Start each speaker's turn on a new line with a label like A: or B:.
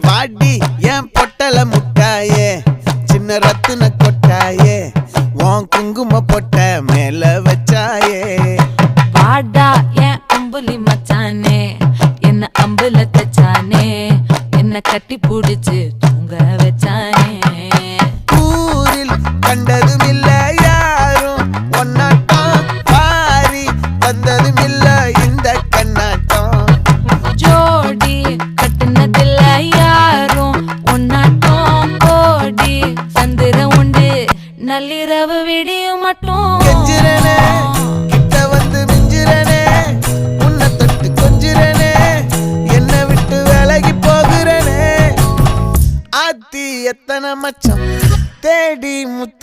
A: பாடி என் பொட்டல முட்டாயே சின்ன ரத்தின கொட்டாயே உன் குங்கும பொட்ட மேல வச்சாயே
B: பாடா என் அம்புலி மச்சானே என்ன அம்புல தச்சானே என்ன கட்டி புடிச்சு தூங்க வச்சானே
A: ஊரில் கண்டதும் இல்ல யாரும் ஒன்னாட்டம் பாரி வந்ததும் இல்ல இந்த கண்ணாட்டம்
B: ஜோடி கட்டுனதில்ல யாரும் ஒன்னாட்டம் கோடி சந்திர உண்டு நள்ளிரவு விடியும் மட்டும்
A: கெஞ்சிரனே கிட்ட வந்து மிஞ்சிரனே உன்னை தொட்டு கொஞ்சிரனே என்ன விட்டு விலகி போகிறனே ஆத்தி எத்தனை மச்சம் தேடி முத்து